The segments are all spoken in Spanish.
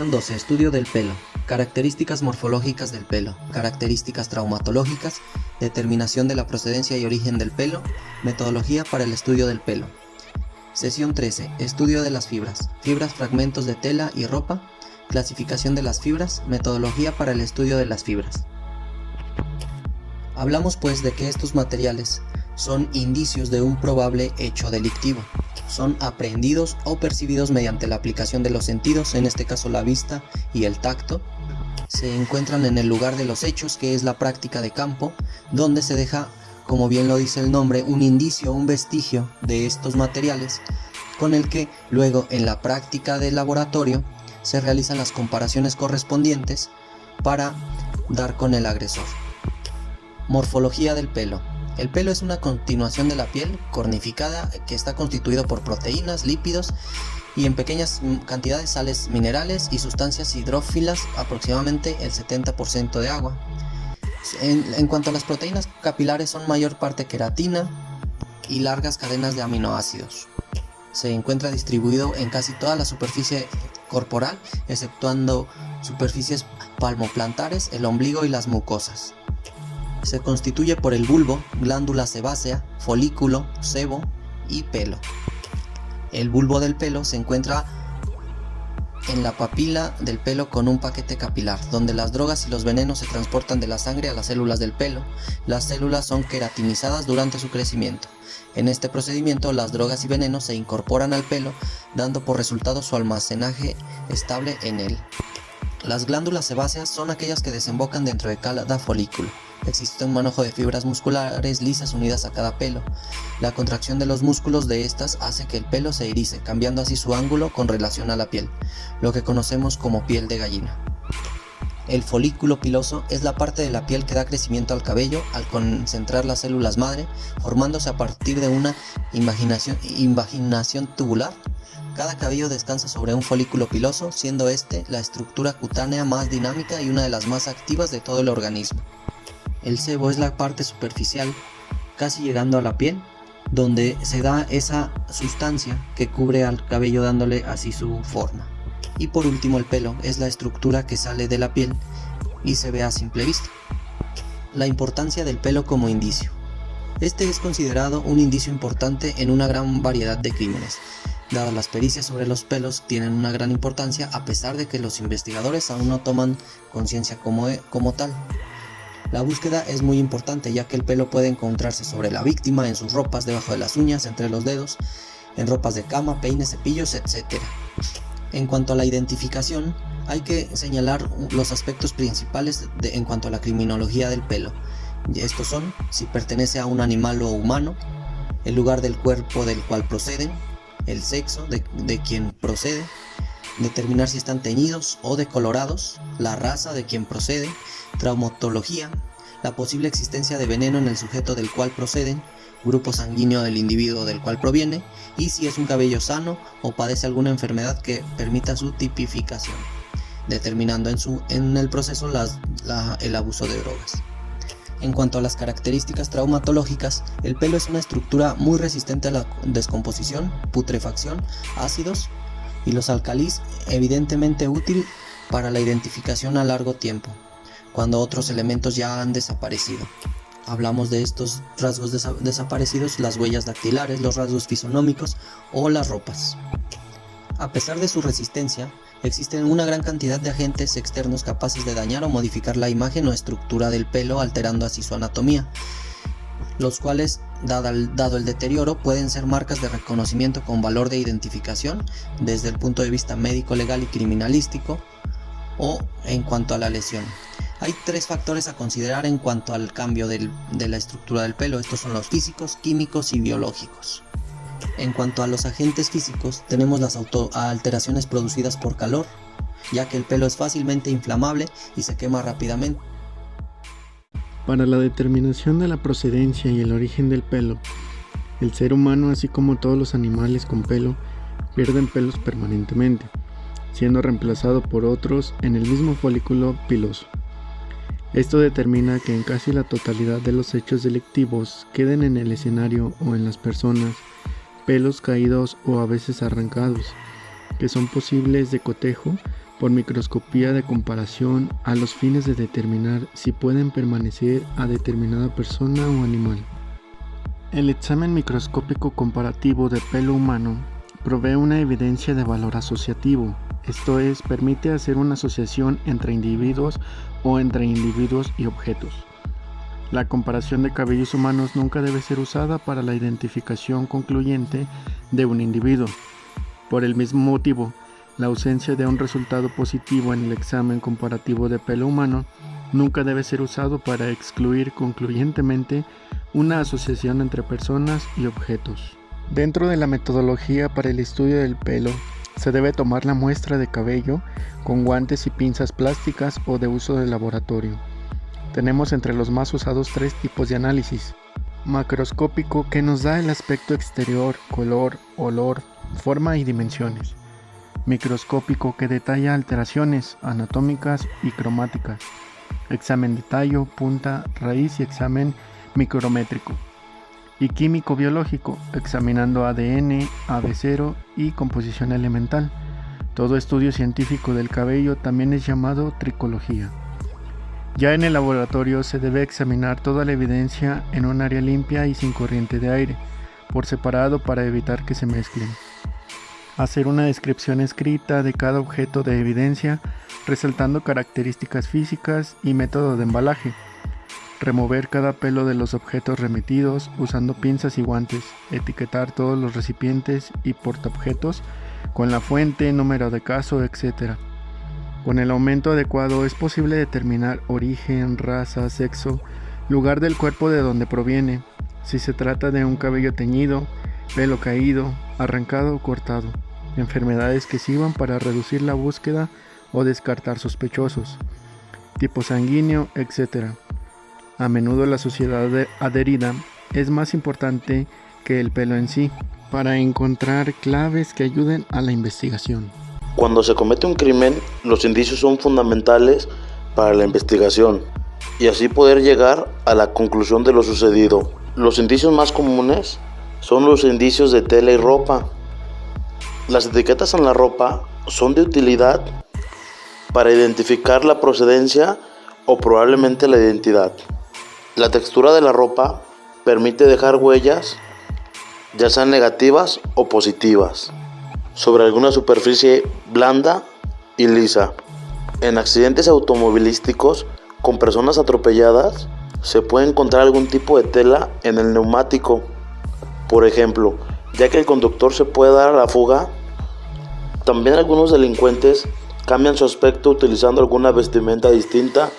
Sección 12. Estudio del pelo. Características morfológicas del pelo. Características traumatológicas. Determinación de la procedencia y origen del pelo. Metodología para el estudio del pelo. Sesión 13. Estudio de las fibras. Fibras, fragmentos de tela y ropa. Clasificación de las fibras. Metodología para el estudio de las fibras. Hablamos pues de que estos materiales son indicios de un probable hecho delictivo. Son aprehendidos o percibidos mediante la aplicación de los sentidos, en este caso la vista y el tacto. Se encuentran en el lugar de los hechos, que es la práctica de campo, donde se deja, como bien lo dice el nombre, un indicio, un vestigio de estos materiales, con el que luego en la práctica de laboratorio se realizan las comparaciones correspondientes para dar con el agresor. Morfología del pelo. El pelo es una continuación de la piel cornificada que está constituido por proteínas, lípidos y en pequeñas cantidades sales minerales y sustancias hidrófilas, aproximadamente el 70% de agua. En cuanto a las proteínas capilares, son mayor parte queratina y largas cadenas de aminoácidos. Se encuentra distribuido en casi toda la superficie corporal, exceptuando superficies palmoplantares, el ombligo y las mucosas. Se constituye por el bulbo, glándula sebácea, folículo, sebo y pelo. El bulbo del pelo se encuentra en la papila del pelo con un paquete capilar, donde las drogas y los venenos se transportan de la sangre a las células del pelo. Las células son queratinizadas durante su crecimiento. En este procedimiento, las drogas y venenos se incorporan al pelo, dando por resultado su almacenaje estable en él. Las glándulas sebáceas son aquellas que desembocan dentro de cada folículo. Existe un manojo de fibras musculares lisas unidas a cada pelo. La contracción de los músculos de estas hace que el pelo se erice, cambiando así su ángulo con relación a la piel, lo que conocemos como piel de gallina. El folículo piloso es la parte de la piel que da crecimiento al cabello al concentrar las células madre, formándose a partir de una invaginación tubular. Cada cabello descansa sobre un folículo piloso, siendo este la estructura cutánea más dinámica y una de las más activas de todo el organismo. El sebo es la parte superficial, casi llegando a la piel, donde se da esa sustancia que cubre al cabello dándole así su forma. Y por último, el pelo es la estructura que sale de la piel y se ve a simple vista. La importancia del pelo como indicio. Este es considerado un indicio importante en una gran variedad de crímenes. Dadas las pericias sobre los pelos tienen una gran importancia, a pesar de que los investigadores aún no toman conciencia como tal. La búsqueda es muy importante, ya que el pelo puede encontrarse sobre la víctima, en sus ropas, debajo de las uñas, entre los dedos, en ropas de cama, peines, cepillos, etc. En cuanto a la identificación, hay que señalar los aspectos principales en cuanto a la criminología del pelo. Estos son: si pertenece a un animal o humano, el lugar del cuerpo del cual proceden, el sexo de quien procede, determinar si están teñidos o decolorados, la raza de quien procede, traumatología, la posible existencia de veneno en el sujeto del cual proceden, grupo sanguíneo del individuo del cual proviene, y si es un cabello sano o padece alguna enfermedad que permita su tipificación, determinando en el proceso el abuso de drogas. En cuanto a las características traumatológicas, el pelo es una estructura muy resistente a la descomposición, putrefacción, ácidos y los álcalis, evidentemente útil para la identificación a largo tiempo, cuando otros elementos ya han desaparecido. Hablamos de estos rasgos desaparecidos: las huellas dactilares, los rasgos fisonómicos o las ropas. A pesar de su resistencia, existen una gran cantidad de agentes externos capaces de dañar o modificar la imagen o estructura del pelo, alterando así su anatomía, los cuales, dado el deterioro, pueden ser marcas de reconocimiento con valor de identificación desde el punto de vista médico, legal y criminalístico, o en cuanto a la lesión. Hay tres factores a considerar en cuanto al cambio de la estructura del pelo. Estos son los físicos, químicos y biológicos. En cuanto a los agentes físicos, tenemos las alteraciones producidas por calor, ya que el pelo es fácilmente inflamable y se quema rápidamente. Para la determinación de la procedencia y el origen del pelo, el ser humano, así como todos los animales con pelo, pierden pelos permanentemente, siendo reemplazado por otros en el mismo folículo piloso. Esto determina que en casi la totalidad de los hechos delictivos queden en el escenario o en las personas pelos caídos o a veces arrancados, que son posibles de cotejo por microscopía de comparación a los fines de determinar si pueden permanecer a determinada persona o animal. El examen microscópico comparativo de pelo humano provee una evidencia de valor asociativo, esto es, permite hacer una asociación entre individuos o entre individuos y objetos. La comparación de cabellos humanos nunca debe ser usada para la identificación concluyente de un individuo. Por el mismo motivo, la ausencia de un resultado positivo en el examen comparativo de pelo humano nunca debe ser usado para excluir concluyentemente una asociación entre personas y objetos. Dentro de la metodología para el estudio del pelo, se debe tomar la muestra de cabello con guantes y pinzas plásticas o de uso de laboratorio. Tenemos entre los más usados 3 tipos de análisis. Macroscópico, que nos da el aspecto exterior, color, olor, forma y dimensiones. Microscópico, que detalla alteraciones anatómicas y cromáticas. Examen de tallo, punta, raíz y examen micrométrico. Y químico-biológico, examinando ADN, AB0 y composición elemental. Todo estudio científico del cabello también es llamado tricología. Ya en el laboratorio se debe examinar toda la evidencia en un área limpia y sin corriente de aire, por separado para evitar que se mezclen. Hacer una descripción escrita de cada objeto de evidencia, resaltando características físicas y método de embalaje. Remover cada pelo de los objetos remitidos usando pinzas y guantes. Etiquetar todos los recipientes y portaobjetos con la fuente, número de caso, etc. Con el aumento adecuado es posible determinar origen, raza, sexo, lugar del cuerpo de donde proviene, si se trata de un cabello teñido, pelo caído, arrancado o cortado, enfermedades que sirvan para reducir la búsqueda o descartar sospechosos, tipo sanguíneo, etc. A menudo la suciedad adherida es más importante que el pelo en sí, para encontrar claves que ayuden a la investigación. Cuando se comete un crimen, los indicios son fundamentales para la investigación y así poder llegar a la conclusión de lo sucedido. Los indicios más comunes son los indicios de tela y ropa. Las etiquetas en la ropa son de utilidad para identificar la procedencia o probablemente la identidad. La textura de la ropa permite dejar huellas, ya sean negativas o positivas, sobre alguna superficie blanda y lisa. En accidentes automovilísticos con personas atropelladas se puede encontrar algún tipo de tela en el neumático. Por ejemplo, ya que el conductor se puede dar a la fuga, también algunos delincuentes cambian su aspecto utilizando alguna vestimenta distinta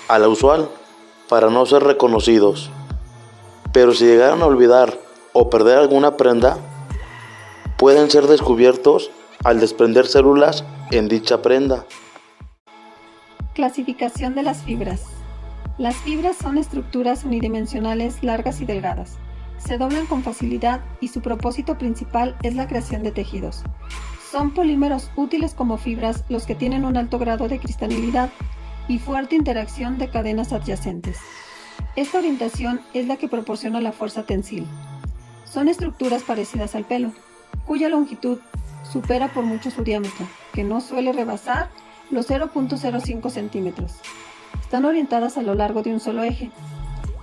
a la usual para no ser reconocidos. Pero si llegaran a olvidar o perder alguna prenda, pueden ser descubiertos al desprender células en dicha prenda. Clasificación de las fibras. Las fibras son estructuras unidimensionales largas y delgadas. Se doblan con facilidad y su propósito principal es la creación de tejidos. Son polímeros útiles como fibras los que tienen un alto grado de cristalidad y fuerte interacción de cadenas adyacentes. Esta orientación es la que proporciona la fuerza tensil. Son estructuras parecidas al pelo, cuya longitud supera por mucho su diámetro, que no suele rebasar los 0.05 centímetros. Están orientadas a lo largo de un solo eje.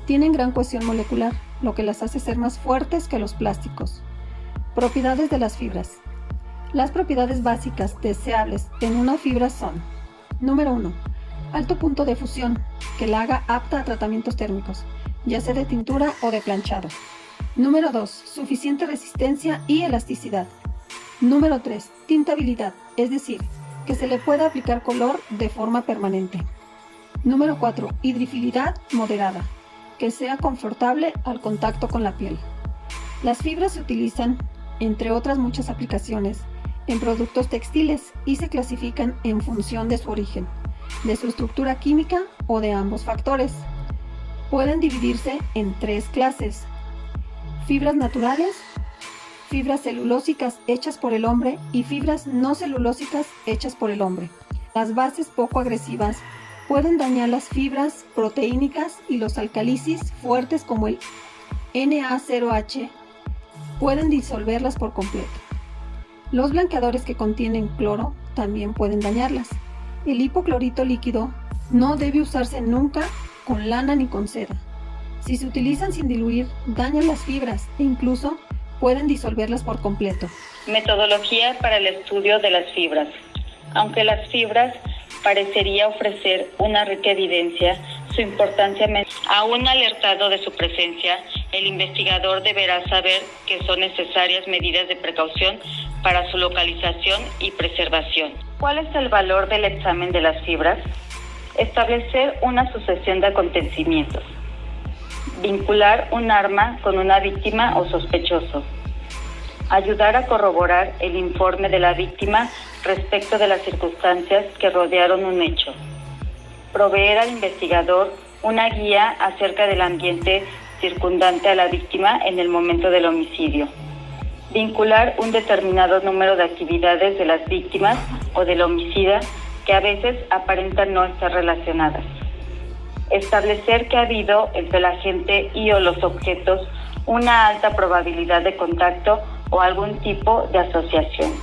Tienen gran cohesión molecular, lo que las hace ser más fuertes que los plásticos. Propiedades de las fibras. Las propiedades básicas deseables en una fibra son: número 1. Alto punto de fusión, que la haga apta a tratamientos térmicos, ya sea de tintura o de planchado. Número 2. Suficiente resistencia y elasticidad. Número 3. Tintabilidad, es decir, que se le pueda aplicar color de forma permanente. Número 4. Hidrofilidad moderada, que sea confortable al contacto con la piel. Las fibras se utilizan, entre otras muchas aplicaciones, en productos textiles y se clasifican en función de su origen, de su estructura química o de ambos factores. Pueden dividirse en 3 clases: fibras naturales, fibras celulósicas hechas por el hombre y fibras no celulósicas hechas por el hombre. Las bases poco agresivas pueden dañar las fibras proteínicas y los alcalisis fuertes como el NaCO pueden disolverlas por completo. Los blanqueadores que contienen cloro también pueden dañarlas. El hipoclorito líquido no debe usarse nunca con lana ni con seda. Si se utilizan sin diluir, dañan las fibras e incluso pueden disolverlas por completo. Metodología para el estudio de las fibras. Aunque las fibras parecería ofrecer una rica evidencia, su importancia aún alertado de su presencia, el investigador deberá saber que son necesarias medidas de precaución para su localización y preservación. ¿Cuál es el valor del examen de las fibras? Establecer una sucesión de acontecimientos. Vincular un arma con una víctima o sospechoso. Ayudar a corroborar el informe de la víctima respecto de las circunstancias que rodearon un hecho. Proveer al investigador una guía acerca del ambiente circundante a la víctima en el momento del homicidio. Vincular un determinado número de actividades de las víctimas o del homicida que a veces aparentan no estar relacionadas. Establecer que ha habido entre la gente y o los objetos una alta probabilidad de contacto o algún tipo de asociación.